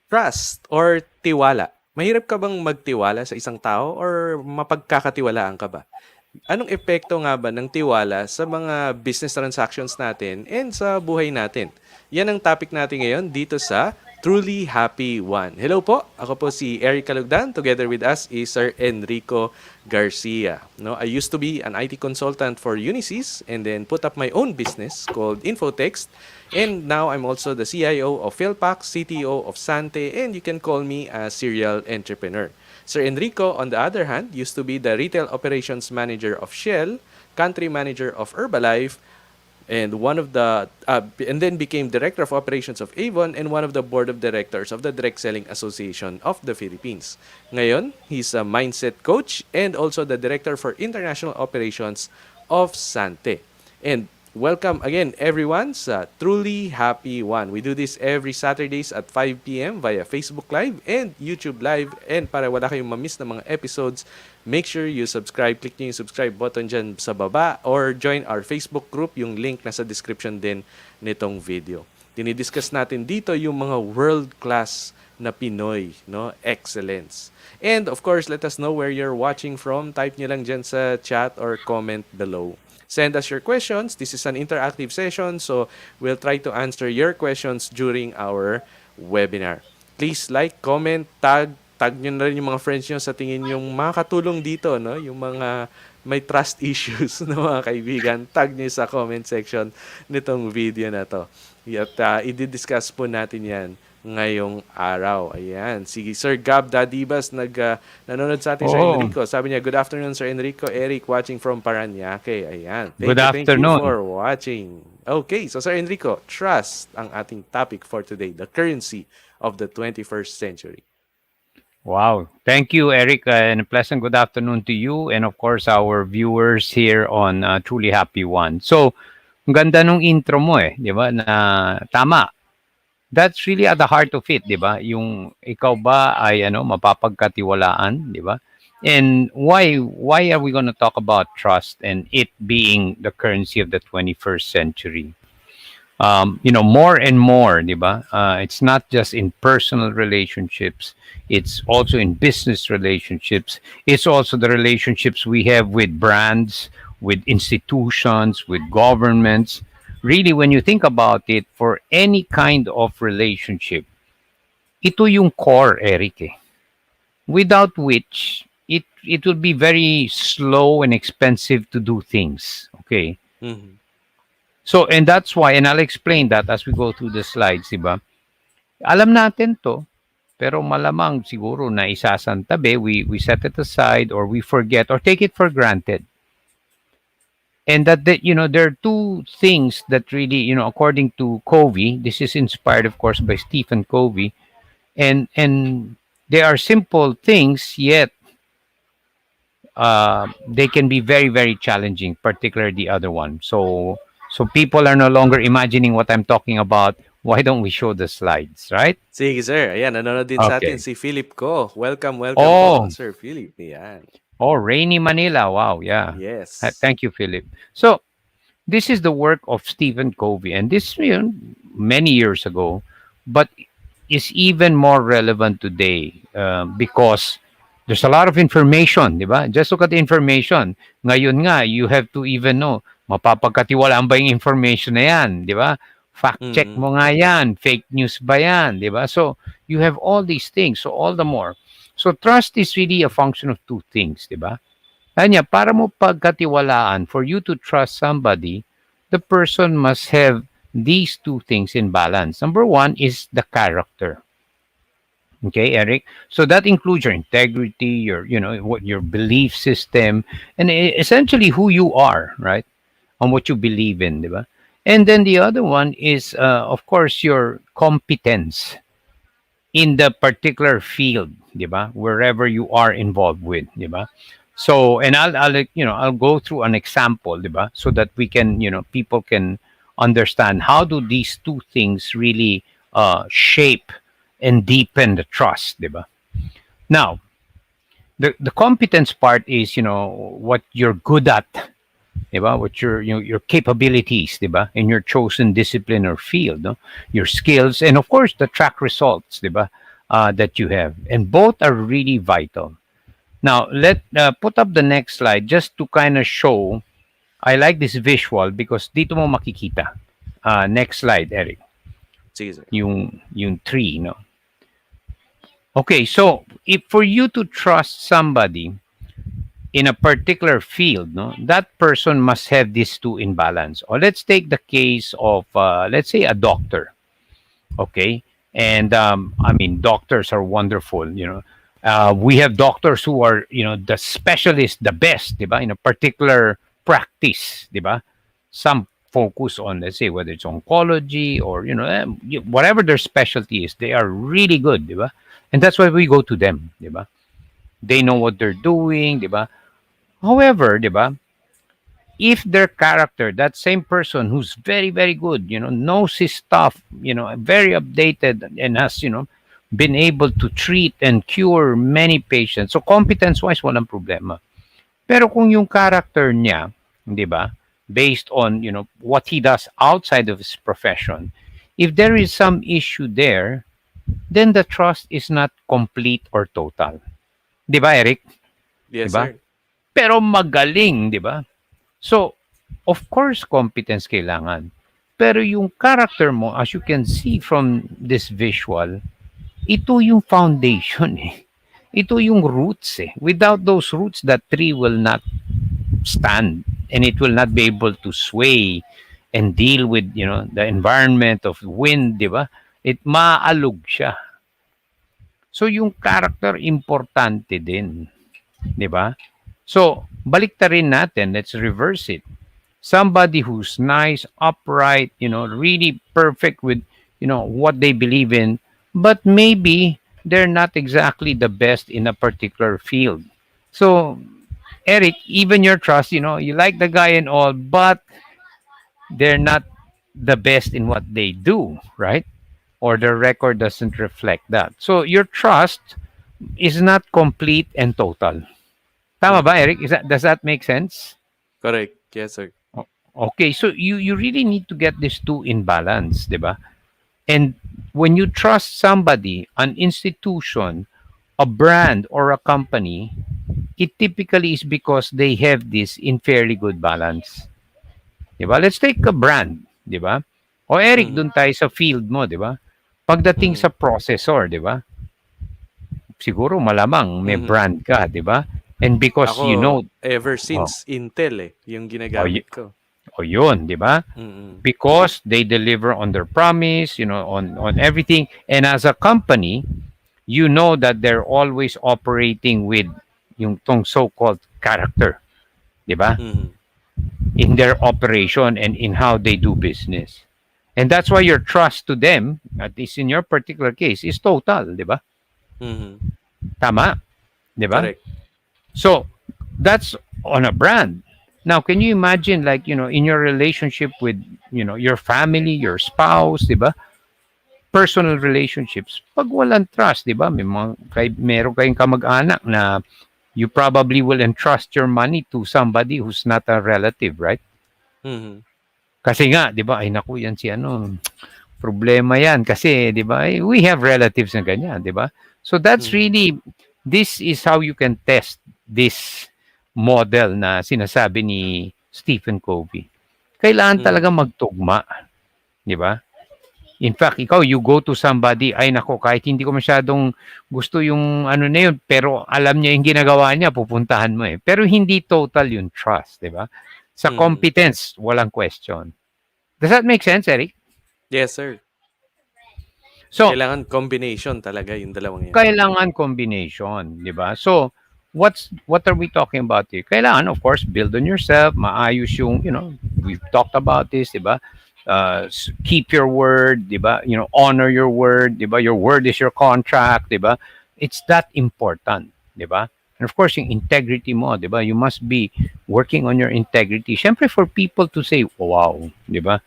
Trust or tiwala. Mahirap ka bang magtiwala sa isang tao or mapagkakatiwalaan ka ba? Anong epekto nga ba ng tiwala sa mga business transactions natin and sa buhay natin? Yan ang topic natin ngayon dito sa Truly Happy One. Hello po, ako po si Eric Calugdan. Together with us is Sir Enrico Garcia. No, I used to be an IT consultant for Unisys and then put up my own business called Infotext. And now I'm also the CIO of Philpac, CTO of Sante, and you can call me a serial entrepreneur. Sir Enrico, on the other hand, used to be the retail operations manager of Shell, country manager of Herbalife, and and then became director of operations of Avon and one of the board of directors of the Direct Selling Association of the Philippines. Ngayon, he's a mindset coach and also the director for international operations of Sante. And welcome again everyone sa Truly Happy One. We do this every Saturdays at 5 p.m. via Facebook Live and YouTube Live. And para wala kayong mamiss na mga episodes, make sure you subscribe. Click nyo yung subscribe button dyan sa baba or join our Facebook group. Yung link nasa description din nitong video. Dinidiscuss natin dito yung mga world-class na Pinoy, no? Excellence. And of course, let us know where you're watching from. Type nyo lang dyan sa chat or comment below. Send us your questions. This is an interactive session, so we'll try to answer your questions during our webinar. Please like, comment, tag nyo na rin yung mga friends nyo sa tingin yung makakatulong dito, no? Yung mga may trust issues na mga kaibigan, tag nyo sa comment section nitong video na to. At i-discuss po natin yan ngayong araw. Ayan. Si Sir Gab Dadibas nanonood sa atin, Sir Enrico. Sabi niya, good afternoon, Sir Enrico. Eric, watching from Paranaque. Ayan. Thank you for watching. Okay, so Sir Enrico, trust ang ating topic for today, the currency of the 21st century. Wow. Thank you, Eric, and a pleasant good afternoon to you and, of course, our viewers here on Truly Happy One. So, ang ganda nung intro mo di ba, na tama. That's really at the heart of it, di ba? Yung ikaw ba ay mapapagkatiwalaan, di ba? And why are we going to talk about trust and it being the currency of the 21st century? More and more, di ba? It's not just in personal relationships, it's also in business relationships. It's also the relationships we have with brands, with institutions, with governments. Really, when you think about it, for any kind of relationship, ito yung core, Eric. Without which, it will be very slow and expensive to do things. Okay? Mm-hmm. So, and that's why, and I'll explain that as we go through the slides, diba? Alam natin to, pero malamang siguro na isasantabi, we set it aside or we forget or take it for granted. And that there are two things that really, according to Covey, this is inspired, of course, by Stephen Covey, and they are simple things, yet they can be very, very challenging, particularly the other one. So people are no longer imagining what I'm talking about. Why don't we show the slides, right? Sige, sir. Ayan, nanonood din sa atin si Philip ko. Welcome po, Sir Philip. Ayan. Oh, rainy Manila. Wow, yeah. Yes. Thank you, Philip. So, this is the work of Stephen Covey, and this many years ago, but is even more relevant today because there's a lot of information, di ba? Just look at the information. Ngayon nga, you have to even know, mapapagkatiwalaan ba yung information na yan, di ba? Fact check mo nga yan, fake news ba yan, di ba? So, you have all these things, so all the more. So, trust is really a function of two things, di ba? Kanya, para mo pagkatiwalaan, for you to trust somebody, the person must have these two things in balance. Number one is the character. Okay, Eric? So that includes your integrity, your belief system, and essentially who you are, right? And what you believe in, di ba? And then the other one is, of course, your competence in the particular field, di ba? Wherever you are involved with, di ba? So, and I'll go through an example, di ba? So that we can, people can understand how do these two things really shape and deepen the trust, di ba? Now, the competence part is, what you're good at, di ba? What your capabilities, di ba? In your chosen discipline or field, no? Your skills, and of course the track results, di ba? that you have, and both are really vital. Now, let put up the next slide just to kind of show. I like this visual because dito mo makikita. Next slide, Eric. Sige, sir. Yung tree, no? Okay, so if for you to trust somebody in a particular field, no, that person must have these two in balance. Or let's take the case of, let's say, a doctor. Okay, and I mean, doctors are wonderful. We have doctors who are, the specialist, the best, diba, in a particular practice, diba. Some focus on, let's say, whether it's oncology or whatever their specialty is, they are really good, diba, and that's why we go to them, diba. They know what they're doing, diba. However, diba, if their character, that same person who's very, very good, knows his stuff, very updated and has, been able to treat and cure many patients. So competence-wise, walang problema. Pero kung yung character niya, di ba, based on, what he does outside of his profession, if there is some issue there, then the trust is not complete or total. Di ba, Eric? Yes, Diba? sir. Pero magaling, di ba? So, of course, competence kailangan. Pero yung character mo, as you can see from this visual, ito yung foundation eh. Ito yung roots eh. Without those roots, that tree will not stand and it will not be able to sway and deal with, the environment of wind, di ba? It maalog siya. So, yung character, importante din. Di ba? So, baliktarin natin. Let's reverse it. Somebody who's nice, upright, really perfect with, what they believe in, but maybe they're not exactly the best in a particular field. So, Eric, even your trust, you like the guy and all, but they're not the best in what they do, right? Or their record doesn't reflect that. So, your trust is not complete and total. Tama ba, Mhm. Eric? Does that make sense? Correct. Yes, sir. Okay, so you really need to get these two in balance, di ba? And when you trust somebody, an institution, a brand, or a company, it typically is because they have this in fairly good balance. Di ba? Let's take a brand, di ba? O Eric, Mhm. dun tayo sa field mo, di ba? Pagdating sa Mhm. processor, di ba? Siguro malamang may Mhm. brand ka, di ba? And because Ako, ever oh, since Intel yung oh, ginagamit ko. o yun, di ba? Mm. Because they deliver on their promise, on everything. And as a company, you know that they're always operating with yung tong so-called character, di ba? Mhm. In their operation and in how they do business. And that's why your trust to them, at least in your particular case, is total, di ba? Mhm. Tama, di ba? Correct. So that's on a brand. Now, can you imagine, like, in your relationship with, your family, your spouse, di ba? Personal relationships. Pag walang trust, di ba? Meron kayong kamag-anak na you probably will entrust your money to somebody who's not a relative, right? Mhm. Kasi nga, di ba? Ay, naku, yan si ano. Problema yan. Kasi, di ba? We have relatives na ganyan, di ba? So that's Mhm. really, this is how you can test this model na sinasabi ni Stephen Covey. Kailangan talaga Mhm. magtugma, di ba? In fact, ikaw, you go to somebody, ay nako, kahit hindi ko masyadong gusto yung ano na yun, pero alam niya yung ginagawa niya, pupuntahan mo eh. Pero hindi total yung trust, di ba? Sa Mhm. competence, walang question. Does that make sense, Eric? Yes, sir. So, Kailangan combination talaga yung dalawang yan. kailangan combination, di ba? So, what are we talking about here? Kailangan, of course, build on yourself, maayos yung, we've talked about this, di ba? Keep your word, di ba? Honor your word, di ba? Your word is your contract, di ba? It's that important, di ba? And of course, yung integrity mo, di ba? You must be working on your integrity. Siyempre, for people to say, oh, wow, di ba?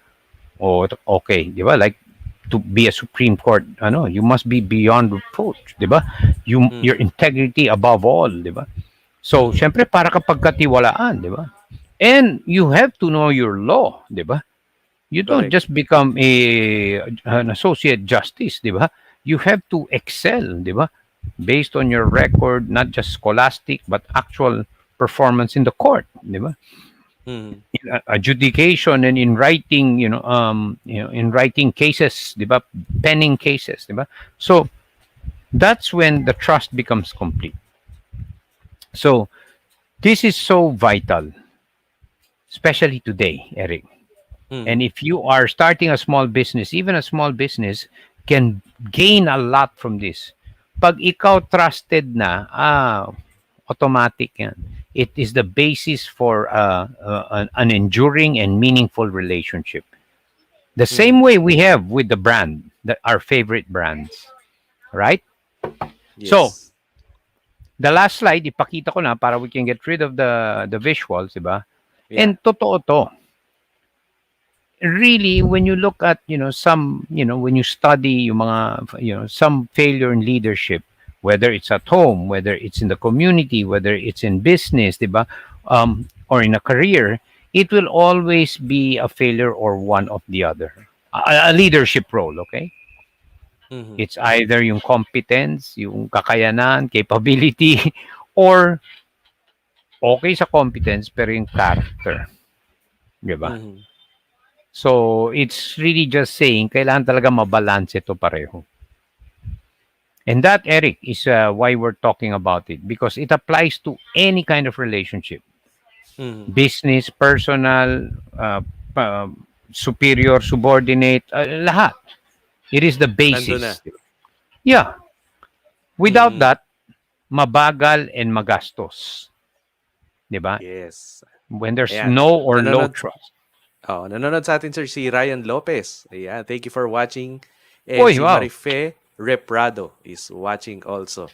Oh, okay, di ba? Like, to be a Supreme Court, you must be beyond reproach, di ba? Your Mhm. integrity above all, di ba? So, Mhm. syempre, para kapag katiwalaan, di ba? And you have to know your law, di ba? You don't Correct. just become an associate justice, di ba? you have to excel, di ba? Based on your record, not just scholastic, but actual performance in the court, di ba? Mhm. In adjudication and in writing, in writing cases, di ba? Penning cases, di ba? So that's when the trust becomes complete. So this is so vital, especially today, Eric. And Mhm. if you are starting a small business, even a small business can gain a lot from this. Pag ikaw trusted na, automatic yan. It is the basis for an enduring and meaningful relationship. The same Mhm. way we have with the brand, our favorite brands, right? So, Yes. the last slide, ipakita ko na para we can get rid of the visuals, diba? Yeah. And totoo to. Really, when you look at, some, when you study yung mga, some failure in leadership, whether it's at home, whether it's in the community, whether it's in business, diba? Or in a career, it will always be a failure or one of the other. A leadership role, okay? Mhm. It's either yung competence, yung kakayanan, capability, or okay sa competence pero yung character, di ba? Mhm. So, it's really just saying kailangan talaga mabalance ito pareho. And that, Eric, is why we're talking about it because it applies to any kind of relationship. Mhm. Business, personal, uh, superior, subordinate, lahat. It is the Nandun na. basis. Yeah. Without Mhm. that, mabagal and magastos. Di ba? Yes. When there's Ayan. no or low Nanonood trust. nanonood sa atin sir si Ryan Lopez. Ayan, thank you for watching. And Uy, si wow. Marife Reprado is watching also.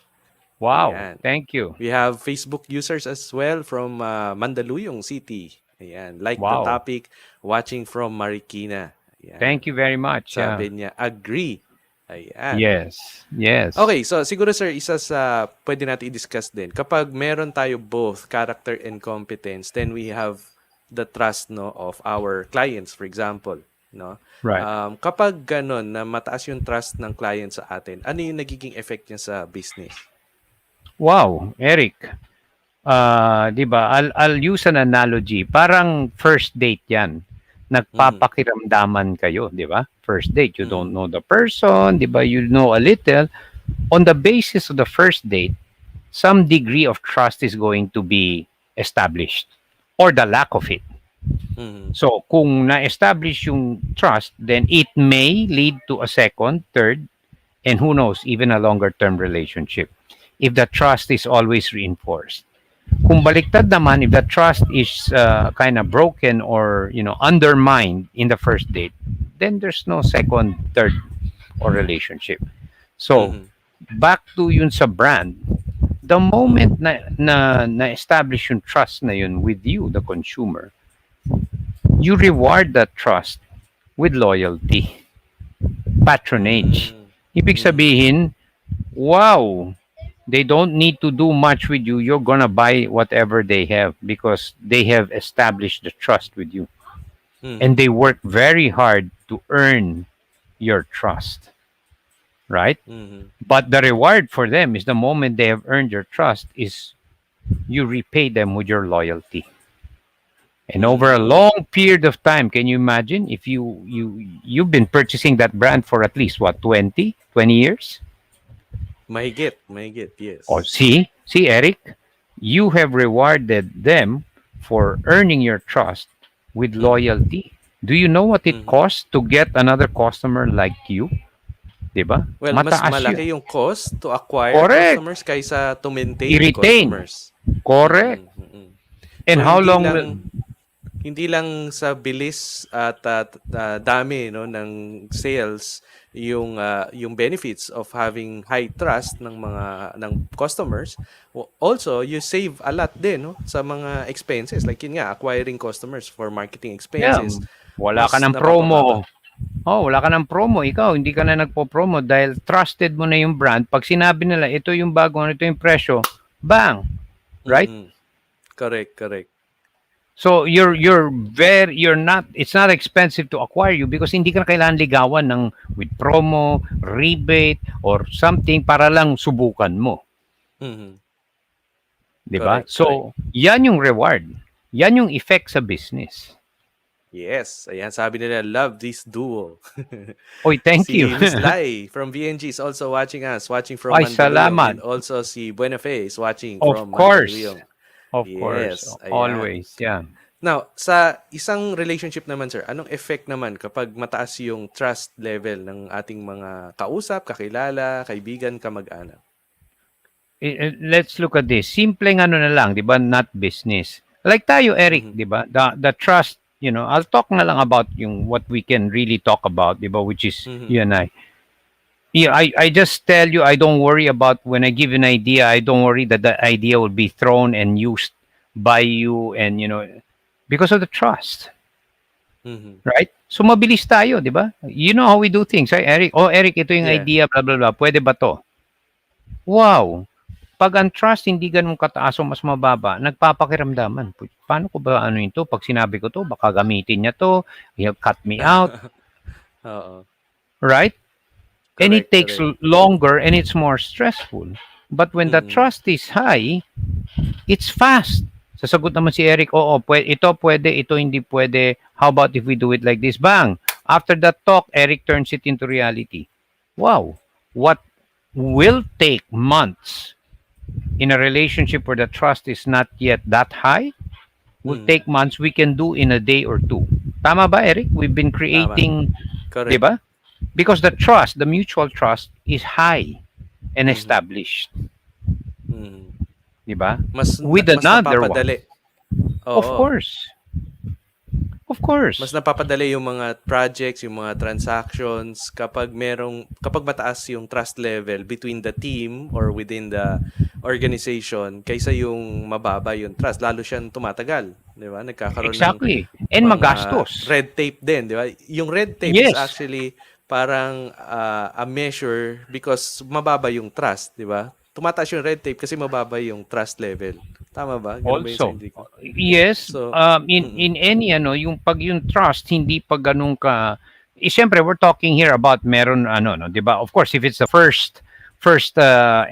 Wow. Ayan. Thank you. We have Facebook users as well from Mandaluyong City. Ayan, like the Wow. topic, watching from Marikina. Ayan. Thank you very much. Yeah. Sabi niya, agree. Ayan. Yes. Yes. Okay, so siguro sir, isa sa pwede natin i-discuss din. Kapag meron tayo both character and competence, then we have the trust no of our clients, for example, no? Right. Kapag ganun na mataas yung trust ng client sa atin, ano yung nagiging effect niya sa business? Wow, Eric. 'Di ba? I'll use an analogy. Parang first date 'yan. Mhm. Nagpapakiramdaman kayo, 'di ba? First date, you don't Mhm. know the person, 'di ba? You know a little. On the basis of the first date, some degree of trust is going to be established or the lack of it. Mhm. So, kung na-establish yung trust, then it may lead to a second, third, and who knows, even a longer term relationship if the trust is always reinforced. Kung baliktad naman, if the trust is kind of broken or undermined in the first date, then there's no second, third, or relationship. So, Mhm. back to yun sa brand, the Mhm. moment na establish yung trust na yun with you, the consumer, you reward that trust with loyalty, patronage. Mm. Ibig Mhm. sabihin, wow, they don't need to do much with you. You're gonna buy whatever they have because they have established the trust with you. And Mhm. they work very hard to earn your trust, right? Mhm. But the reward for them is the moment they have earned your trust is you repay them with your loyalty. And over a Mm. long period of time, can you imagine if you've been purchasing that brand for at least what 20 years? Mahigit, Oh, yes. see, Eric, you have rewarded them for earning your trust with Mhm. loyalty. Do you know what it Mhm. costs to get another customer like you? 'Di ba? Well, mas Mataas 'yun. malaki yung cost to acquire Correct. customers kaysa to maintain the I-retain. customers. Correct. Mm, mm. And So how long will hindi lang sa bilis at dami no ng sales yung benefits of having high trust ng customers. Also you save a lot din no sa mga expenses like yun nga acquiring customers for marketing yeah, expenses wala ka mas ng napapababa. promo. Oh, wala ka ng promo. Ikaw, hindi ka na nagpo-promo dahil trusted mo na yung brand. Pag sinabi nila, ito yung bago, ito yung presyo, bang! Right? Mm. Correct, correct. So you're not, it's not expensive to acquire you because hindi ka na kailangan ligawan ng with promo, rebate or something para lang subukan mo, Mhm. 'di ba? Correct, correct. So, 'yan yung reward. 'Yan yung effect sa business. Yes, ayan sabi nila, love this duo. Oy, thank you. Si Miss Lai from VNG is also watching us, watching from Ay, Mandaluyong, salamat. and also si Buenafe is watching Of from course. Mandaluyong. Of course. Yes, ayan. Always. Yeah. Now, sa isang relationship naman, sir, anong effect naman kapag mataas yung trust level ng ating mga kausap, kakilala, kaibigan, kamag-anak? Let's look at this. Simpleng ano na lang, 'di ba? Not business. Like tayo, Eric, Mhm. 'di ba? The trust, I'll talk na lang about yung what we can really talk about, 'di ba? Which is Mhm. you and I. Yeah, I just tell you, I don't worry about when I give an idea. I don't worry that the idea will be thrown and used by you, and because of the trust, Mhm. right? So mabilis tayo, 'di ba? You know how we do things, right, Eric? Oh, Eric, ito yung Yeah. idea, blah blah blah. Pwede ba to? Wow. Pag ang trust hindi ganun kataas o mas mababa, nagpapakiramdaman. Paano ko ba ano ito? Pag sinabi ko to, baka gamitin niya to, he'll cut me out, Oo. right? And it Correct, takes correct. longer and it's more stressful. But when the Mm. trust is high, it's fast. Sasagot naman si Eric, oo, pwede, ito hindi pwede. How about if we do it like this? Bang! After that talk, Eric turns it into reality. Wow! What will take months in a relationship where the trust is not yet that high will Mm. take months we can do in a day or two. Tama ba, Eric? We've been Tama. creating, di Correct. ba? Because the trust, the mutual trust is high and Mhm. established. Mhm. Di ba? Mas With mas another one. napapadali. Of Oo. course. Of Mas course. napapadali yung mga projects, yung mga transactions kapag mataas yung trust level between the team or within the organization kaysa yung mababa yung trust. Lalo siyang tumatagal, 'di ba? Nagkakaroon ng Exactly. And mga magastos. red tape din, 'di ba? Yung red tape is Yes. actually parang a measure because mababa yung trust, 'di ba? Tumataas yung red tape kasi mababa yung trust level. Tama ba? Ganun ba yun sa Also, Enrico? yes, So, mm-mm. in any yung pag yung trust hindi pa ganun ka, siyempre we're talking here about meron ano no, 'di ba? Of course, if it's the first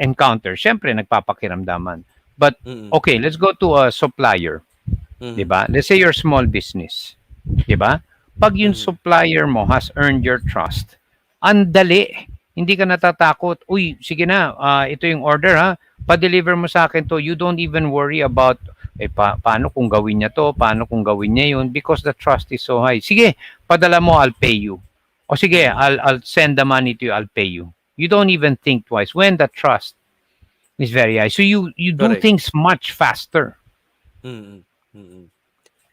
encounter, siyempre nagpapakiramdaman. But Mm-mm. okay, let's go to a supplier, 'di Mhm. ba? Let's say you're small business, 'di ba? Pag yung Mhm. supplier mo has earned your trust, andali. Hindi ka natatakot. Uy, sige na, ito yung order ha. Pa-deliver mo sa akin to. You don't even worry about paano kung gawin niya to, paano kung gawin niya yun because the trust is so high. Sige, padala mo, I'll pay you. O sige, Mhm. I'll send the money to you, I'll pay you. You don't even think twice when the trust is very high. So you do Correct. things much faster. Mm. Mm.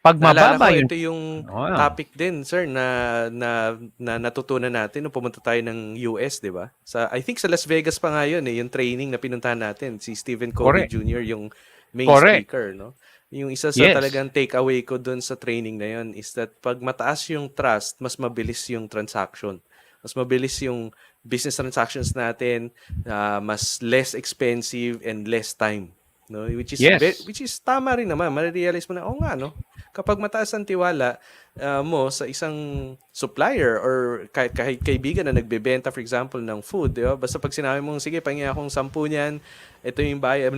Pag Naalala mababa ko yun, ito yung oh, topic din, sir, na natutunan natin nung pumunta tayo ng US, 'di ba? I think sa Las Vegas pa nga yun, yung training na pinuntahan natin, si Stephen Covey correct, Jr. yung main correct. speaker, no? Yung isa sa Yes, talagang takeaway ko dun sa training na yun is that pag mataas yung trust, mas mabilis yung transaction. Mas mabilis yung business transactions natin, mas less expensive and less time, no? yes. Which is tama rin naman. Marirealize mo na, oh nga, no? Kapag mataas ang tiwala mo sa isang supplier or kahit kaibigan na nagbebenta, for example, ng food, di ba? Basta pag sinabi mong, sige, pahingi akong 10 niyan, ito yung bayad.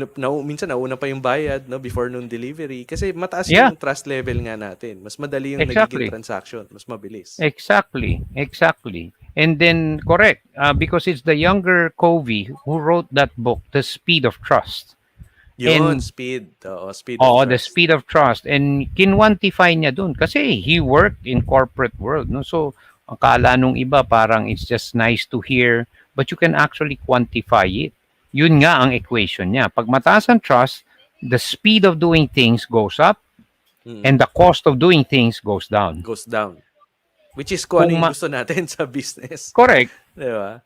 Minsan, nauna pa yung bayad, no, before nung delivery. Kasi mataas Yeah, yung trust level nga natin. Mas madali yung nagiging exactly. transaction. Mas mabilis. Exactly, exactly. And then, correct, because it's the younger Covey who wrote that book, The Speed of Trust. Yun, And, speed. Oo, speed of oh, The trust. Speed of Trust. And kinwantify niya dun kasi he worked in corporate world. No? So, akala nung iba parang it's just nice to hear, but you can actually quantify it. Yun nga ang equation niya. Pag mataas ang trust, the speed of doing things goes up and Mm. the cost of doing things goes down. Goes down. Which is kung ano Kung yung gusto natin sa business. correct, Di ba?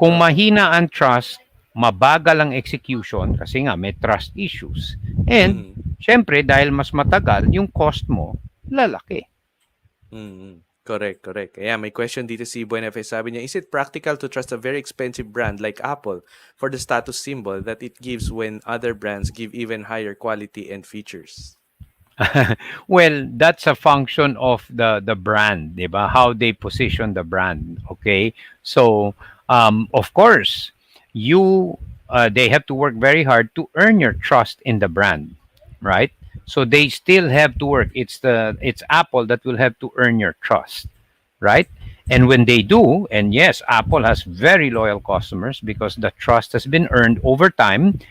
kung Oo. mahina ang trust, mabagal ang execution kasi nga may trust issues. And, Mm. syempre, dahil mas matagal, yung cost mo, lalaki. Mm. Correct, correct. Kaya may question dito si Buenafe. Sabi niya, is it practical to trust a very expensive brand like Apple for the status symbol that it gives when other brands give even higher quality and features? Well, that's a function of the brand, 'di ba? How they position the brand. Okay, so of course, you they have to work very hard to earn your trust in the brand, right? So they still have to work. It's Apple that will have to earn your trust, right? And when they do, and yes, Apple has very loyal customers because the trust has been earned over time.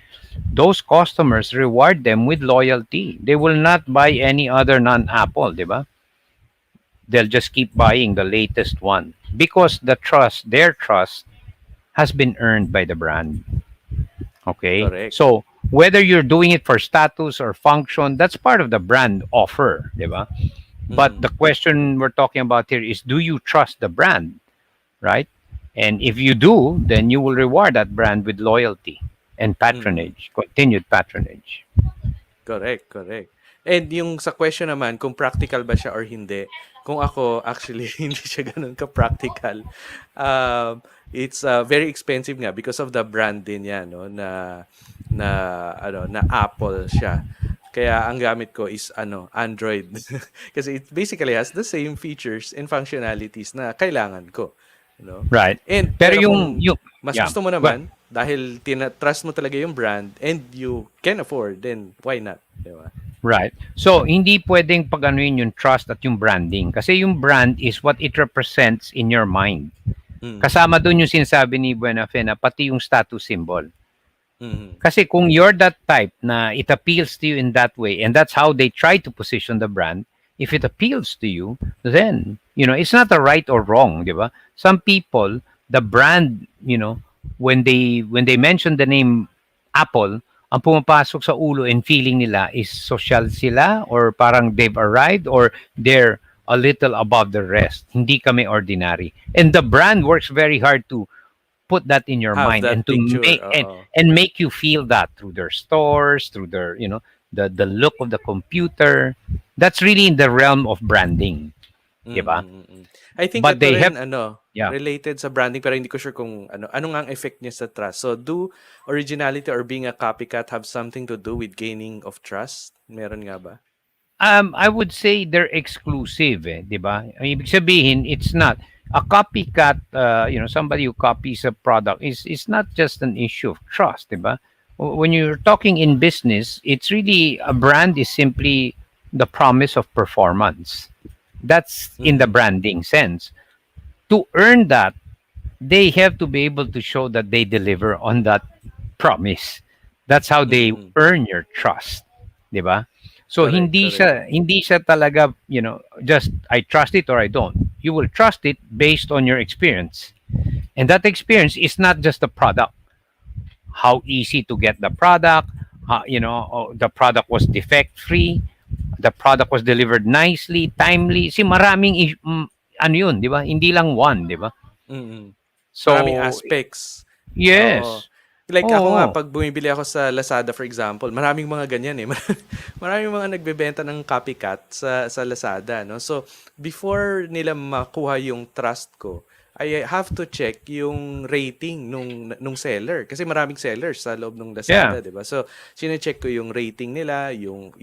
Those customers reward them with loyalty. They will not buy any other non-Apple, di ba? They'll just keep buying the latest one because their trust has been earned by the brand. Okay? Correct. So, whether you're doing it for status or function, that's part of the brand offer, di ba? But Mm, the question we're talking about here is, do you trust the brand, right? And if you do, then you will reward that brand with loyalty and mm. patronage, continued patronage. Correct, correct. And yung sa question naman kung practical ba siya or hindi, kung ako actually hindi siya gano'n ka-practical. It's very expensive nga because of the brand din yan, no, na na Apple siya. Kaya ang gamit ko is Android. Kasi it basically has the same features and functionalities na kailangan ko, no? Right. And Pero pero kung mas yeah, gusto mo well, naman dahil trust mo talaga yung brand and you can afford, then why not, 'di ba? right. So, hindi pwedeng pag-anuin yung trust at yung branding. Kasi yung brand is what it represents in your mind. Mm. Kasama dun yung sinasabi ni Buenafe na pati yung status symbol. Mhm. Kasi kung you're that type na it appeals to you in that way, and that's how they try to position the brand, if it appeals to you, then, it's not a right or wrong, di ba? Some people, the brand, when they mention the name Apple, ang pumapasok sa ulo and feeling nila is social sila or parang they've arrived or they're a little above the rest. Hindi kami ordinary. And the brand works very hard to put that in your Have mind and that to picture, make oo. and make you feel that through their stores, through their the look of the computer. That's really in the realm of branding, Mm, diba? mm, mm. I think But ito they rin have, yeah. related sa branding pero hindi ko sure kung ano nga ang effect niya sa trust. So do originality or being a copycat have something to do with gaining of trust? Meron nga ba? I would say they're exclusive, di ba? Ibig sabihin, it's not a copycat. Somebody who copies a product is not just an issue of trust, di ba? When you're talking in business, it's really a brand is simply the promise of performance. That's in the Mhm. branding sense. To earn that, they have to be able to show that they deliver on that promise. That's how they Mm. earn your trust, 'di ba? So Correct, hindi correct. siya hindi siya talaga, just I trust it or I don't. You will trust it based on your experience. And that experience is not just the product. How easy to get the product, the product was defect free, the product was delivered nicely, timely. Si maraming ano 'yun, 'di ba? Hindi lang one, 'di ba? Mm. Maraming So, aspects. Oo. yes. Like ako nga, Oo. pag bumibili ako sa Lazada for example, maraming mga ganyan eh. Maraming mga nagbebenta ng copycat sa Lazada, no? So, before nila makuha yung trust ko, I have to check yung rating nung seller kasi maraming sellers sa loob ng Yeah. Lazada, 'di ba? So, sine-check ko yung rating nila, yung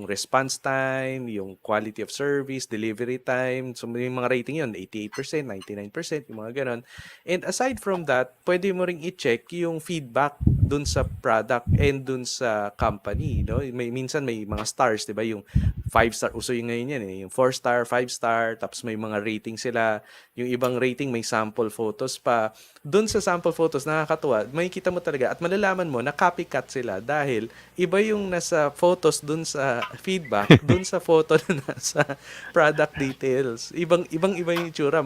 response time, yung quality of service, delivery time. So, may mga rating 'yon, 88%, 99%, yung mga ganon. And aside from that, pwede mo ring i-check yung feedback dun sa product and dun sa company, no? Minsan may mga stars, 'di ba? Yung 5 star, uso yung ngayon yan eh. Yung 4 star, 5 star, tapos may mga rating sila. Yung ibang rating may sample photos pa. Dun sa sample photos, nakakatuwa. Makikita mo talaga at malalaman mo na copycat sila dahil iba yung nasa photos dun sa feedback, dun sa photo na nasa product details. Iba yung itsura.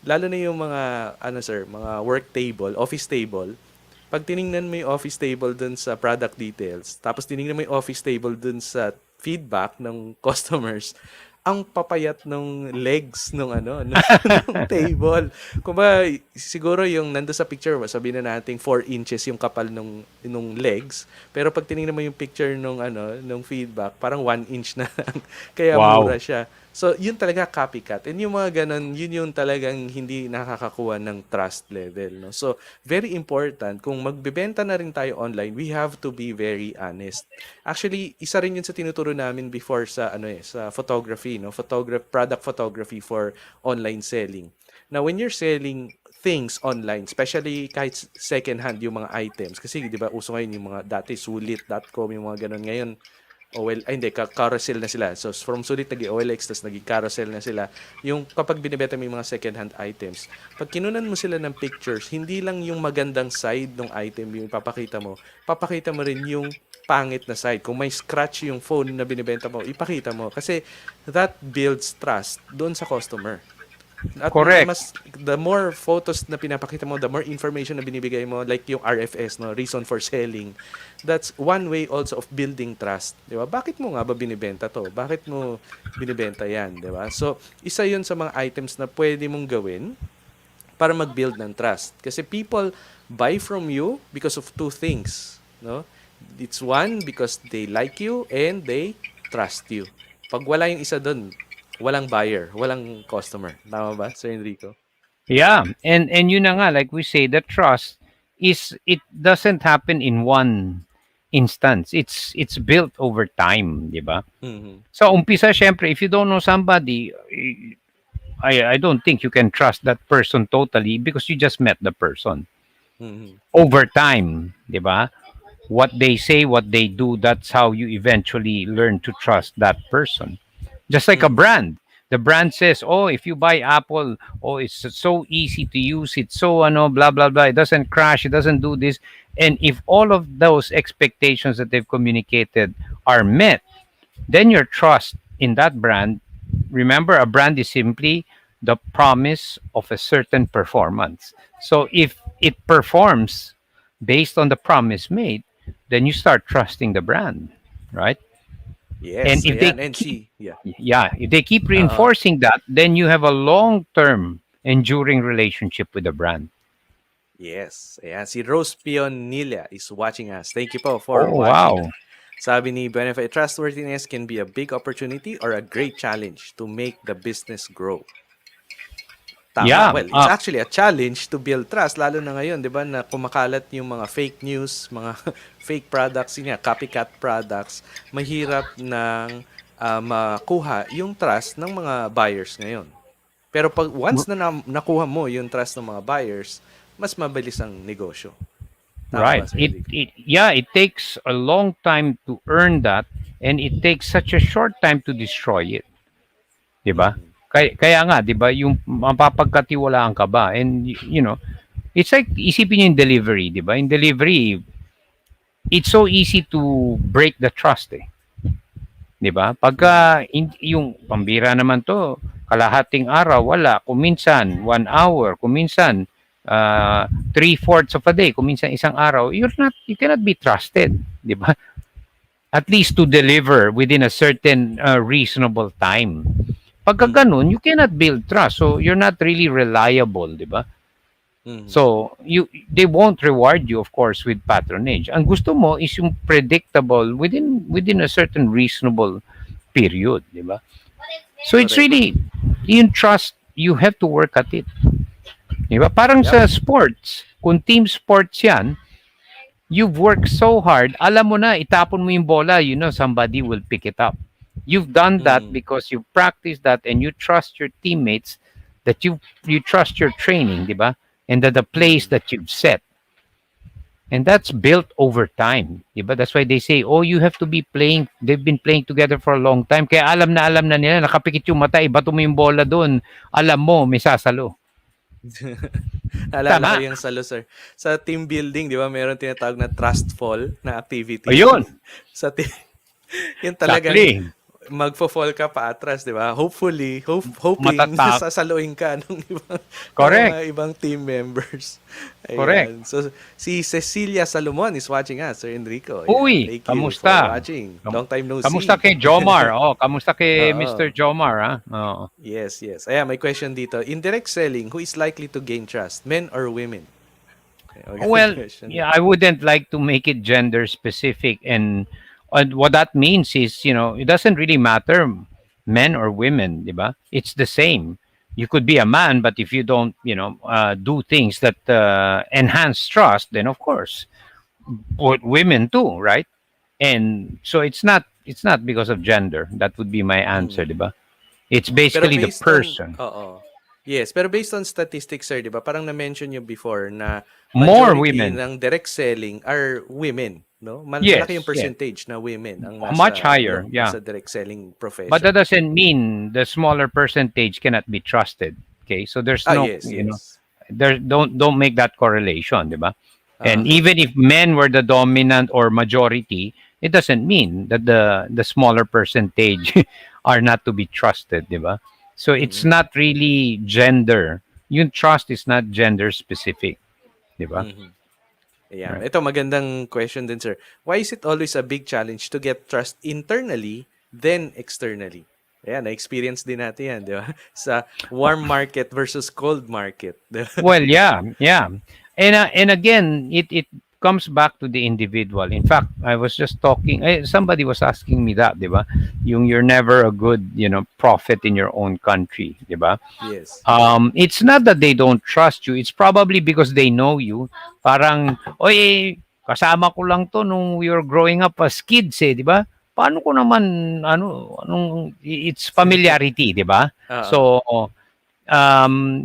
Lalo na yung mga, mga work table, office table. Pag tiningnan mo yung office table dun sa product details, tapos tiningnan mo yung office table dun sa feedback ng customers, ang papayat ng legs nung nung table. Kumbaga, siguro yung nando sa picture, sabihin na nating 4 inches yung kapal nung legs, pero pag tiningnan mo yung picture nung feedback, parang 1 inch na lang. Kaya mura Wow. siya. So, yun talaga copycat. And yung mga ganun, yun yung talagang hindi nakakakuha ng trust level. No? So, very important, kung magbebenta na rin tayo online, we have to be very honest. Actually, isa rin yun sa tinuturo namin before sa sa photography, no? Product photography for online selling. Now, when you're selling things online, especially kahit second hand yung mga items, kasi 'di ba uso ngayon yung mga dati sulit.com, yung mga ganun ngayon. Ay hindi, carousel na sila. So from sulit naging OLX, tapos naging carousel na sila. Yung kapag binibenta mo yung mga second hand items, pag kinunan mo sila ng pictures, hindi lang yung magandang side ng item yung papakita mo rin yung pangit na side. Kung may scratch yung phone na binibenta mo, ipakita mo. Kasi that builds trust doon sa customer. At Correct. the more photos na pinapakita mo, the more information na binibigay mo, like yung RFS, no, reason for selling, that's one way also of building trust. Di ba? Bakit mo nga ba binibenta to? Bakit mo binibenta yan? Di ba? So, isa yun sa mga items na pwede mong gawin para mag-build ng trust. Kasi people buy from you because of two things. No? It's one, because they like you and they trust you. Pag wala yung isa doon, walang buyer, walang customer. Tama ba, Sir Enrico? Yeah, and yun na nga, like we say, the trust is, it doesn't happen in one instance. It's built over time, di ba? Mhm. So umpisa, syempre, if you don't know somebody, I don't think you can trust that person totally because you just met the person. Mhm. Over time, di ba? What they say, what they do, that's how you eventually learn to trust that person. Just like a Mhm. brand. The brand says, "Oh, if you buy Apple, oh, it's so easy to use. It's so blah blah blah. It doesn't crash. It doesn't do this." And if all of those expectations that they've communicated are met, then your trust in that brand. Remember, a brand is simply the promise of a certain performance. So if it performs based on the promise made, then you start trusting the brand, right? And Yes, if they ayan. And keep, see, yeah. yeah, if they keep Oo. reinforcing that, then you have a long-term enduring relationship with the brand. Yes. Ayan, si Rose Pionilla is watching us. Thank you po for Oh, watching. wow. Sabi ni Benefit, trustworthiness can be a big opportunity or a great challenge to make the business grow. Tama. Yeah. Well, it's actually a challenge to build trust, lalo na ngayon, 'di ba, na kumakalat yung mga fake news, mga fake products, yun nga, copycat products. Mahirap ng makuha yung trust ng mga buyers ngayon. Pero pag once na nakuha mo yung trust ng mga buyers, mas mabilis ang negosyo. Tama Right. ba, Sir Enrico? It takes a long time to earn that, and it takes such a short time to destroy it, 'di ba? Mhm. Kaya nga, 'di ba, yung mapapagkatiwalaan ka ba, and it's like isipin niyo yung delivery, 'di ba? In delivery, it's so easy to break the trust, eh. 'Di ba? Mhm. Pagka yung pambira naman 'to, kalahating araw wala, kuminsan 1 hour, kuminsan 3/4 of a day, kuminsan isang araw, you cannot be trusted, 'di ba? At least to deliver within a certain reasonable time. Pagka Mhm. ganun, you cannot build trust. So you're not really reliable, 'di ba? Mhm. So they won't reward you, of course, with patronage. Ang gusto mo is yung predictable within a certain reasonable period, di ba? So it's Correct. really, yung trust, you have to work at it. Di ba? Parang Yep. sa sports, kung team sports yan, you've worked so hard, alam mo na, itapon mo yung bola, somebody will pick it up. You've done that Mhm. because you practiced that and you trust your teammates, that you trust your training, di ba? And that the plays Mhm. that you've set. And that's built over time. Diba? That's why they say, oh, you have to be playing. They've been playing together for a long time. Kaya alam na nila, nakapikit yung mata, ibato mo yung bola doon. Alam mo, may sasalo. Naalala ko Tama. yung salo, sir. Sa team building, di ba, meron tinatawag na trust fall na activity. Ayun. sa team, yung talagang Exactly. magfo-fall ka pa atras, di ba? Hoping na Matatak. sasaluin ka ng mga Correct. ibang team members. Correct. Ayan. So, si Cecilia Salomon is watching us, Sir Enrico. Ayan. Uy, Thank you for kamusta? watching. Long time no Kamusta see. kay Jomar? Oh, kamusta kay Mr. Oo. Jomar, ha? Oh. Yes, yes. Ayan, may question dito. In direct selling, who is likely to gain trust? Men or women? Okay, magandang Well, question. yeah, I wouldn't like to make it gender specific, and what that means is, it doesn't really matter men or women, di ba? It's the same. You could be a man, but if you don't, do things that enhance trust, then of course, women too, right? And so it's not because of gender. That would be my answer, di Mm. ba? It's Pero basically the based on person. oo. Yes, pero based on statistics, sir, 'di ba, parang na-mention niyo before na More majority women. ng direct selling are women, 'no? Malaki yung Yes, yes. percentage na women ang Much nasa higher, ano, yeah. nasa direct selling But that profession. doesn't mean the smaller percentage cannot be trusted. Okay, so there's no, Yes, yes. there don't make that correlation, diba? And Okay. even if men were the dominant or majority, it doesn't mean that the smaller percentage are not to be trusted, diba? So it's Mm. not really gender. Yung trust is not gender specific, diba? Mhm. Ayan. Right. Ito magandang question din, sir. Why is it always a big challenge to get trust internally then externally? Ayan, na-experience din natin yan, di ba? Sa warm market versus cold market. Di ba? Well, yeah, yeah, and again, it comes back to the individual. In fact, I was just talking. Somebody was asking me that, diba? You're never a good, prophet in your own country, diba? Yes. It's not that they don't trust you. It's probably because they know you. Parang, oy, kasama ko lang to nung we were growing up as kids, diba? Paano ko naman, it's familiarity, diba? Oo. So,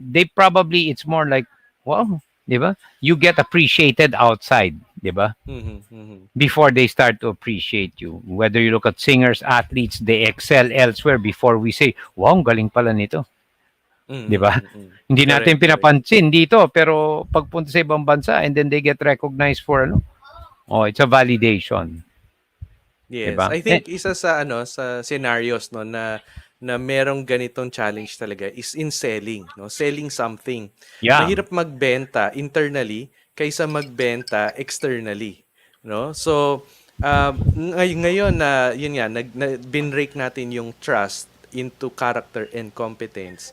they probably, it's more like, wow, di ba? You get appreciated outside, di ba? Mhm, mhm. Before they start to appreciate you. Whether you look at singers, athletes, they excel elsewhere before we say, wow, ang galing pala nito, di ba? Mm, mm. Hindi natin Correct, correct. pinapansin dito, pero pagpunta sa ibang bansa and then they get recognized for it's a validation, di Yes, ba? I think isa sa ano sa scenarios no na merong ganitong challenge talaga is in selling, no? Selling something. Yeah, Mahirap magbenta internally kaysa magbenta externally, no? So, ngayon na yun nga binrake natin yung trust into character and competence.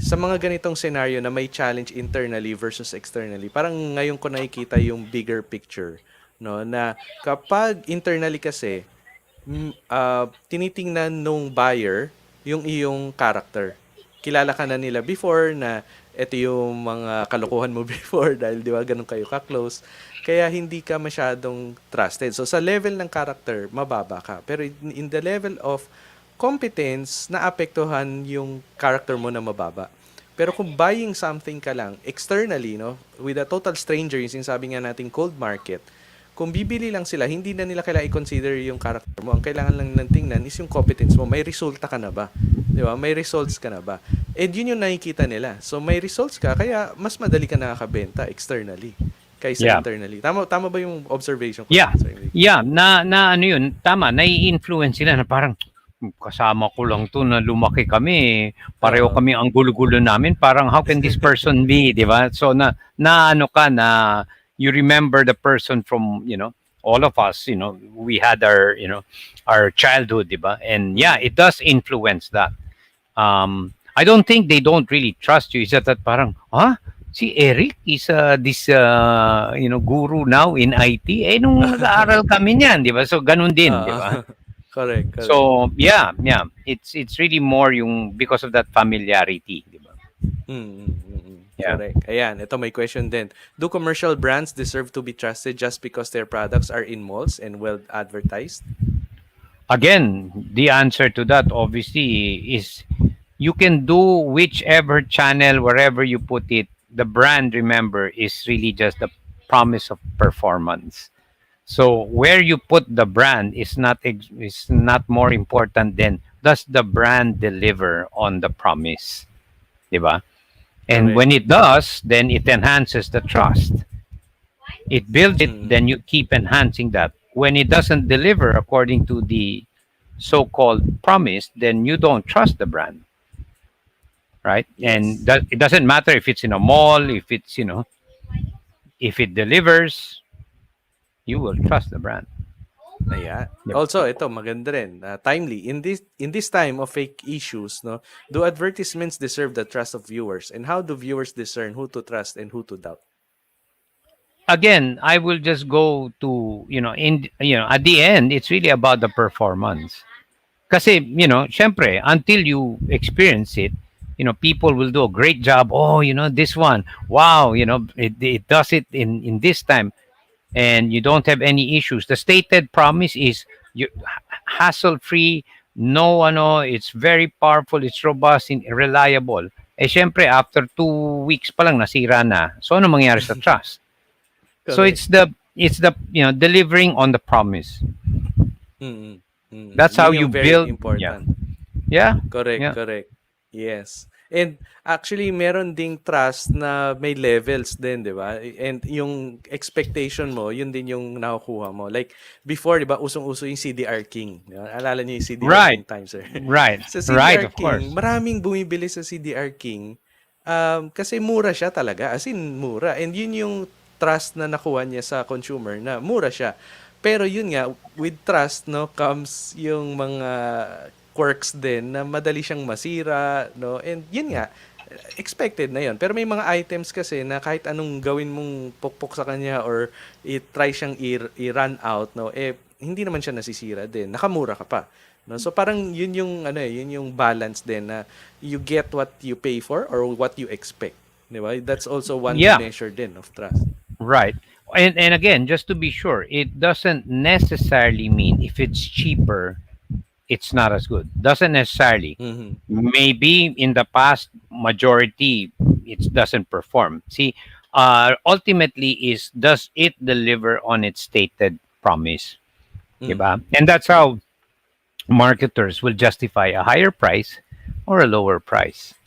Sa mga ganitong scenario na may challenge internally versus externally, parang ngayon ko nakikita yung bigger picture, no? Na kapag internally kasi tinitingnan nung buyer yung iyong character. Kilala ka na nila before na ito yung mga kalokohan mo before dahil di ba ganun kayo ka-close. Kaya hindi ka masyadong trusted. So sa level ng character, mababa ka. Pero in the level of competence, naapektuhan yung character mo na mababa. Pero kung buying something ka lang externally, no, with a total stranger, yung sinasabi nga nating cold market, kung bibili lang sila, hindi na nila kailangan i-consider yung character mo. Ang kailangan lang ng tingnan is yung competence mo. May resulta ka na ba? Di ba? May results ka na ba? And yun yung nakikita nila. So, may results ka, kaya mas madali ka nakakabenta externally kaysa yeah. internally. Tama ba yung observation ko Yeah. dun, Sir Enrique? Yeah, na ano yun, tama, nai-influence sila na parang kasama ko lang to na lumaki kami, pareho Oo. kami ang gulo-gulo namin, parang how can this person be, di ba? So na ano ka na you remember the person from, all of us, we had our childhood, di ba? And yeah, Mm. it does influence that. I don't think they don't really trust you. It's just that parang, si Eric is this guru now in IT. Nung nag-aaral kami niyan, di ba? So ganun din, di Oo. ba? Correct, correct. So yeah, yeah. It's really more yung because of that familiarity, di ba? Yeah. Correct. Ayan, ito may question din. Do commercial brands deserve to be trusted just because their products are in malls and well advertised? Again, the answer to that obviously is you can do whichever channel, wherever you put it. The brand, remember, is really just the promise of performance. So where you put the brand is not more important than does the brand deliver on the promise, diba? And Correct. when it does, then it enhances the trust. It builds it, Mm. then you keep enhancing that. When it doesn't deliver according to the so-called promise, then you don't trust the brand, right? And Yes. that it doesn't matter if it's in a mall, if it's if it delivers, you will trust the brand. Ayan. Yep. Also, ito maganda rin. Timely. In this time of fake issues, no, do advertisements deserve the trust of viewers? And how do viewers discern who to trust and who to doubt? Again, I will just go to at the end, it's really about the performance. Kasi, syempre, until you experience it, people will do a great job. Oh, this one, wow, it does it in this time, and you don't have any issues. The stated promise is you hassle free. No, it's very powerful, it's robust, and reliable. Eh, syempre, after 2 weeks pa lang nasira na. So, ano mangyari sa trust? So, Correct. it's the delivering on the promise. Mm. Mm. That's how Yun you yung very build. Yeah, important. yeah, Correct, yeah. correct. Yes. And actually, meron ding trust na may levels din, di ba? And yung expectation mo, yun din yung nakukuha mo. Like, before, di ba, usong-uso yung CDR King. Di ba? Alala niyo yung CDR Right, King time, sir? right, Sa right. CDR Of course. King, maraming bumibili sa CDR King kasi mura siya talaga. As in, mura. And yun yung trust na nakuha niya sa consumer na mura siya. Pero yun nga, with trust, no, comes yung mga quirks din na madali siyang masira, no? And yun nga, expected na yun. Pero may mga items kasi na kahit anong gawin mong pukpok sa kanya or i-try siyang i-run out, no? Eh, hindi naman siya nasisira din. Nakamura ka pa. No? So parang yun yung yun yung balance din na you get what you pay for or what you expect. Di ba? That's also one Yeah, measure din of trust. right. And again, just to be sure, it doesn't necessarily mean if it's cheaper, it's not as good. Doesn't necessarily. Mhm. Maybe in the past, majority it doesn't perform. See, ultimately is does it deliver on its stated promise? Mm. Diba? And that's how marketers will justify a higher price or a lower price.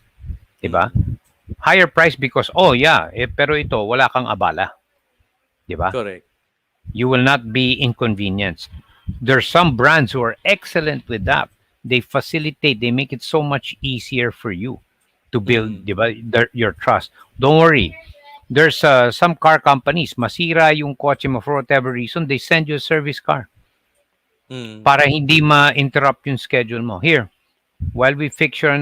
Diba? Mm. Higher price because, oh yeah, pero ito, wala kang abala. Diba? Correct. You will not be inconvenienced. There's some brands who are excellent with that. They facilitate, they make it so much easier for you to build, Mm. di ba, your trust. Don't worry. There's some car companies, masira yung kotse mo for whatever reason, they send you a service car Mm. para hindi ma-interrupt yung schedule mo. Here, while we fix your,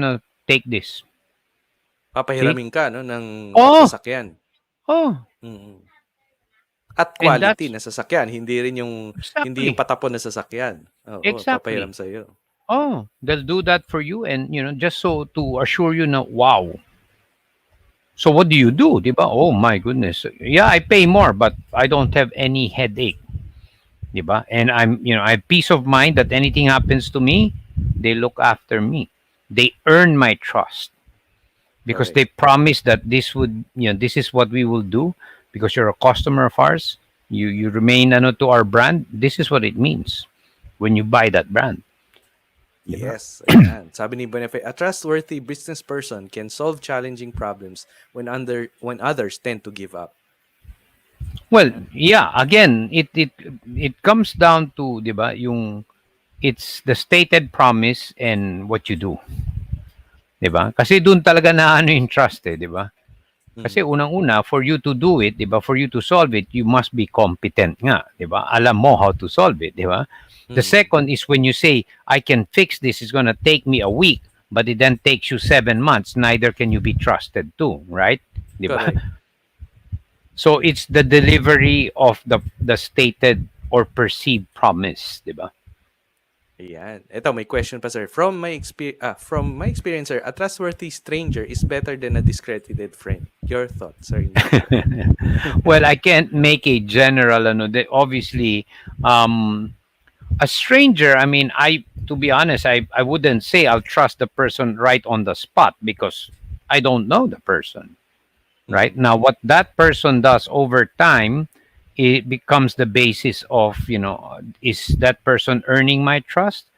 take this. See? Papahiramin ka no ng Oh, sasakyan. oh, Mm. At and quality that's na sasakyan, hindi yung exactly, patapon na sasakyan. Oo, papahiram exactly. sa iyo. Oh, they'll do that for you, and just so to assure you na wow. So what do you Mm. do, di ba? Oh my goodness. Yeah, I pay more, but I don't have any headache, di ba? And I have peace of mind that anything happens to me, they look after me. They earn my trust because Correct. they promise that this is what we will do because you're a customer of ours. You remain to our brand. This is what it means when you buy that brand, di ba? Yes, ayan. Sabi ni Boniface, a trustworthy business person can solve challenging problems when others tend to give up. Well, Ayan. yeah, again, it comes down to, 'di ba, yung it's the stated promise and what you do, 'di ba? Kasi doon talaga na ano yung trust, 'di ba? Kasi Mm. unang-una for you to do it, 'di ba? For you to solve it, you must be competent nga, 'di ba? Alam mo how to solve it, 'di ba? The Mm. second is when you say I can fix this, it's gonna take me a week, but it then takes you 7 months. Neither can you be trusted to, right? 'Di ba? Correct. So it's the delivery of the stated or perceived promise, 'di ba? Ayan. Ito, may question pa, sir. From my experience, sir, a trustworthy stranger is better than a discredited friend. Your thoughts, sir, in this? Well, I can't make a general obviously a stranger, I mean, I to be honest, I wouldn't say I'll trust the person right on the spot because I don't know the person. Right? Mm. Now what that person does over time, it becomes the basis of, is that person earning my trust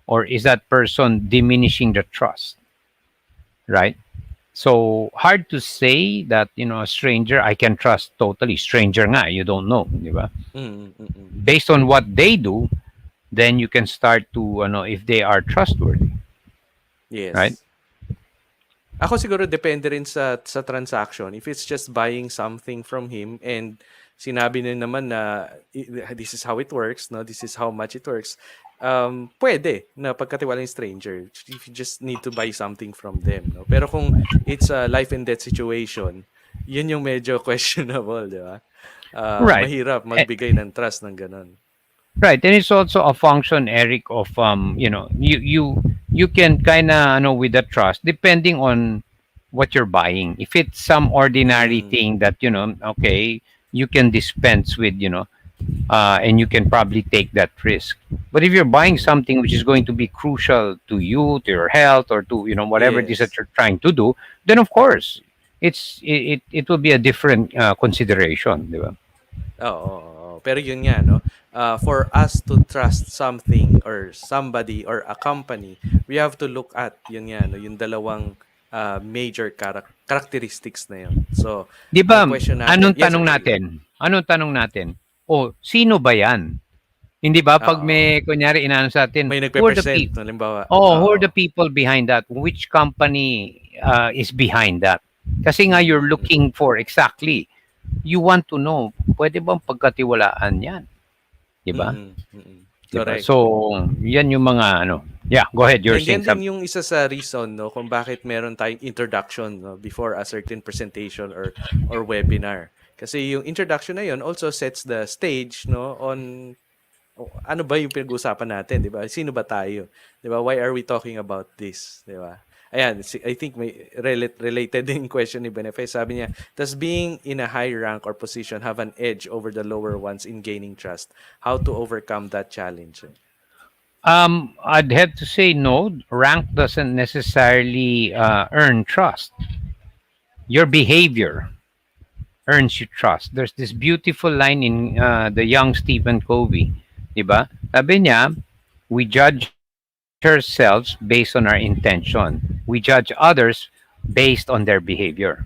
or is that person diminishing the trust, right? So hard to say that, a stranger I can trust totally. Stranger nga, you don't know, di ba? Mm. Mm. Based on what they do, then you can start to if they are trustworthy, right? Yes. Ako siguro depende rin sa transaction. If it's just buying something from him and sinabi na naman na this is how it works, no? This is how much it works. Pwede na pagkatiwala yung stranger if you just need to buy something from them, no? Pero kung it's a life and death situation, yun yung medyo questionable, di ba? Right. Mahirap Eh, magbigay ng trust ng ganun. Right, and it's also a function, Eric, of you can kind of know with the trust depending on what you're buying. If it's some ordinary Mm, thing that okay, you can dispense with, and you can probably take that risk. But if you're buying mm. something which is going to be crucial to you, to your health, or to whatever it is that Yes. you're trying to do, then of course it will be a different consideration, di ba? Oo, oo. Pero yun nga 'no, for us to trust something or somebody or a company, we have to look at yun nga 'no, yung dalawang, major characteristics na yun. So, 'Di ang ba, question natin yes, sir, sige. Anong tanong natin? O, sino ba 'yan? Hindi ba 'pag Oo. may kunyari inaano sa atin, May who are the nagpe-present people? halimbawa, Oh, who are oo. the people behind that? Which company is behind that? Kasi nga you're Mm, mm. looking for exactly. You want to know, pwede bang pagkatiwalaan 'yan, 'di ba? Mm, mm. 'Di ba? Correct. So, 'yan yung mga ano. Yeah, go ahead. You're And saying yan din something. yung isa sa reason 'no, kung bakit meron tayong introduction 'no, before a certain presentation or webinar. Kasi yung introduction na yun also sets the stage 'no, on ano ba yung pinag-uusapan natin, 'di ba? Sino ba tayo? 'Di ba? Why are we talking about this, 'di ba? Ayan, I think may related din question ni Benefe. Sabi niya, "Does being in a high rank or position have an edge over the lower ones in gaining trust? How to overcome that challenge?" I'd have to say no. Rank doesn't necessarily earn trust. Your behavior earns you trust. There's this beautiful line in the young Stephen Covey, di ba? Sabi niya, we judge ourselves based on our intention. We judge others based on their behavior.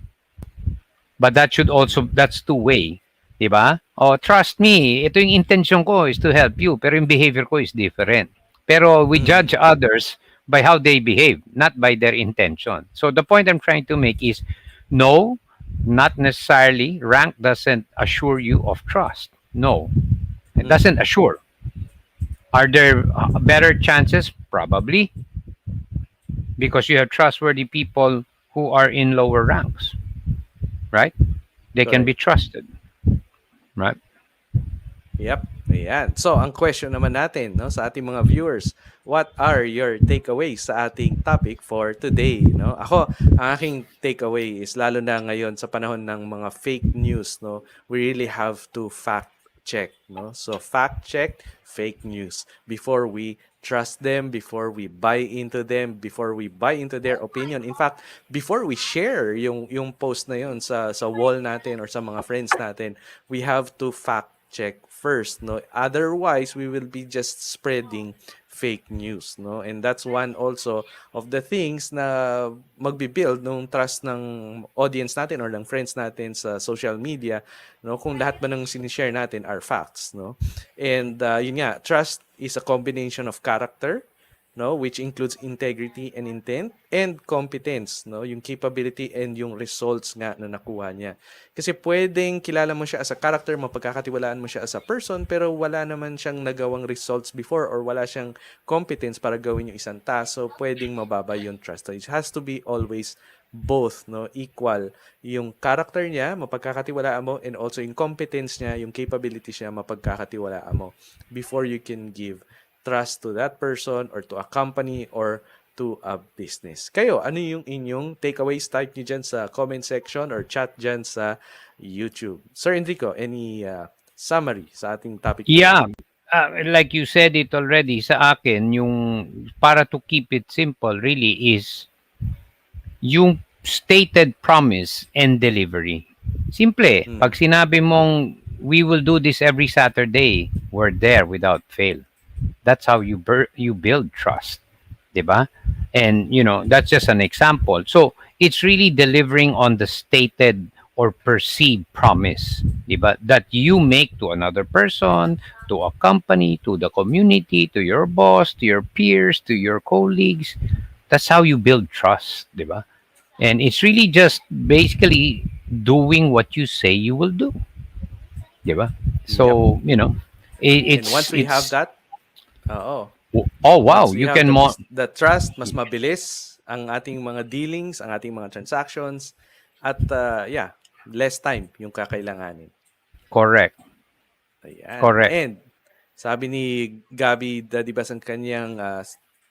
But that should also, Mm. that's two-way. Di ba? Oh, trust me, ito yung intention ko is to help you, pero yung behavior ko is different. Pero we judge Mm. others by how they behave, not by their intention. So the point I'm trying to make is no, not necessarily. Rank doesn't assure you of trust. No, it doesn't Mm. assure. Are there better chances? Probably, because you have trustworthy people who are in lower ranks, right? They can be Correct. trusted, right? Yep. Ayan. So, ang question naman natin no, sa ating mga viewers, what are your takeaways sa ating topic for today? No? Ako, ang aking takeaway is lalo na ngayon sa panahon ng mga fake news, no, we really have to fact check. No? So, fact check fake news before we trust them, before we buy into them, before we buy into their opinion. In fact, before we share yung post na yun sa wall natin or sa mga friends natin, we have to fact check first, no, otherwise we will be just spreading fake news, no, and that's one also of the things na magbi-build nung trust ng audience natin or ng friends natin sa social media, no, kung lahat ba ng sinishare natin are facts, no, and yun nga, trust is a combination of character, no, which includes integrity and intent and competence, no, yung capability and yung results nga na nakuha niya. Kasi pwedeng kilala mo siya as a character, mapagkakatiwalaan mo siya as a person, pero wala naman siyang nagawang results before or wala siyang competence para gawin yung isang task. So pwedeng mababa yung trust. So it has to be always both, no, equal yung character niya, mapagkakatiwalaan mo, and also yung competence niya, yung capability niya, mapagkakatiwalaan mo before you can give trust to that person or to a company or to a business. Kayo, ano yung inyong takeaways? Type nyo dyan sa comment section or chat dyan sa YouTube. Sir Enrico, any summary sa ating topic today? Yeah, like you said it already, sa akin, yung para to keep it simple really is yung stated promise and delivery. Simple. Pag Mm. sinabi mong we will do this every Saturday, we're there without fail. That's how you build trust, 'di ba? And that's just an example. So, it's really delivering on the stated or perceived promise, 'di ba? That you make to another person, to a company, to the community, to your boss, to your peers, to your colleagues. That's how you build trust, 'di ba? And it's really just basically doing what you say you will do, 'di ba? Yep. So, And once we have it's that, oo. oh wow, Once we you have can the trust, mas mabilis ang ating mga dealings, ang ating mga transactions, at yeah, less time yung kakailanganin. correct. Ayan. Correct. And Sabi ni Gabi Dadibas ang kanyang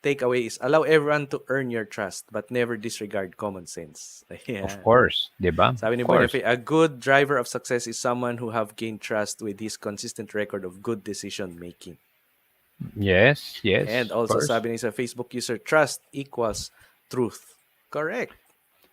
takeaway is allow everyone to earn your trust but never disregard common sense. Of Ayan. course, 'di ba? Sabi ni Of course. Boniface, a good driver of success is someone who have gained trust with his consistent record of good decision making. Yes, And yes, of also course. sabi ni sa Facebook user, trust equals truth. Correct.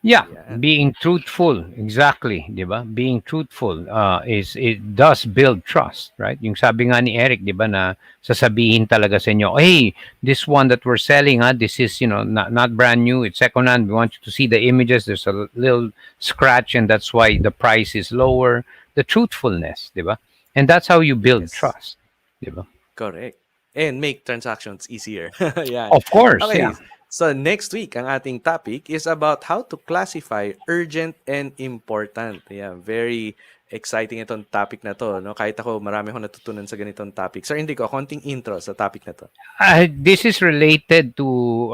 Yeah, Yan. being truthful, exactly, 'di ba? Being truthful is it does build trust, right? Yung sabi nga ni Eric, 'di ba, na sasabihin talaga sa inyo, "Hey, this one that we're selling, this is, not brand new, it's second hand. We want you to see the images. There's a little scratch and that's why the price is lower." The truthfulness, 'di ba? And that's how you build Yes. trust, 'di ba? Correct. And make transactions easier. Yan. Of course, yeah. Okay. So next week, ang ating topic is about how to classify urgent and important. Yeah, very exciting itong topic na to. No? Kahit ako, marami akong natutunan sa ganitong topic. Sir, hindi ko, konting intro sa topic na to. This is related to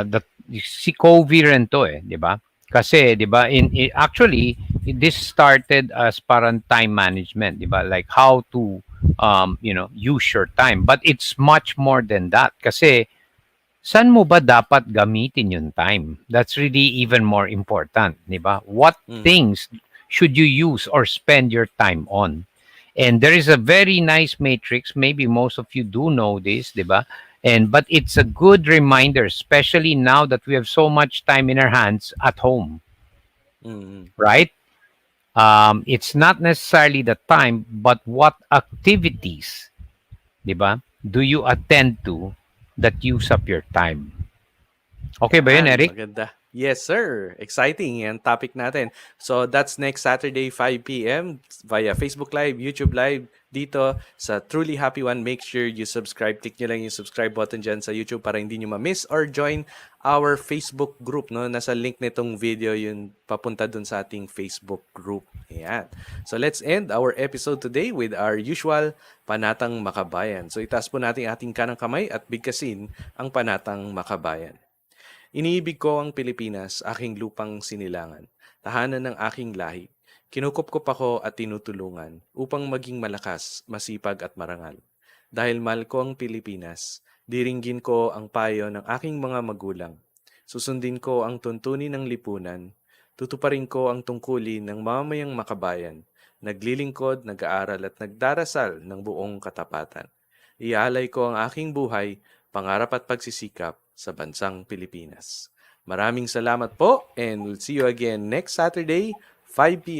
the si COVID rin to eh, 'di ba? Kasi 'di ba actually this started as parang time management, 'di ba? Like how to use your time. But it's much more than that kasi saan mo ba dapat gamitin yung time? That's really even more important, 'di ba? What things should you use or spend your time on? And there is a very nice matrix. Maybe most of you do know this, 'di ba? But it's a good reminder, especially now that we have so much time in our hands at home, Mm. right? It's not necessarily the time, but what activities, 'di ba, do you attend to that use up your time? Okay ba yun, Yan, Eric? maganda. Yes, sir. Exciting yan topic natin. So, that's next Saturday, 5 p.m. via Facebook Live, YouTube Live, dito sa Truly Happy One. Make sure you subscribe. Click nyo lang yung subscribe button dyan sa YouTube para hindi nyo ma-miss or join our Facebook group. No? Nasa link nitong video yung papunta dun sa ating Facebook group. Ayan. So, let's end our episode today with our usual Panatang Makabayan. So, itaas po natin ating kanang kamay at bigkasin ang Panatang Makabayan. Iniibig ko ang Pilipinas, aking lupang sinilangan, tahanan ng aking lahi. Kinukupkup ako at tinutulungan upang maging malakas, masipag at marangal. Dahil mahal ko ang Pilipinas, diringgin ko ang payo ng aking mga magulang. Susundin ko ang tuntunin ng lipunan. Tutuparin ko ang tungkulin ng mamamayang makabayan. Naglilingkod, nag-aaral at nagdarasal ng buong katapatan. Iaalay ko ang aking buhay, pangarap at pagsisikap sa bansang Pilipinas. Maraming salamat po and we'll see you again next Saturday, 5 p.m.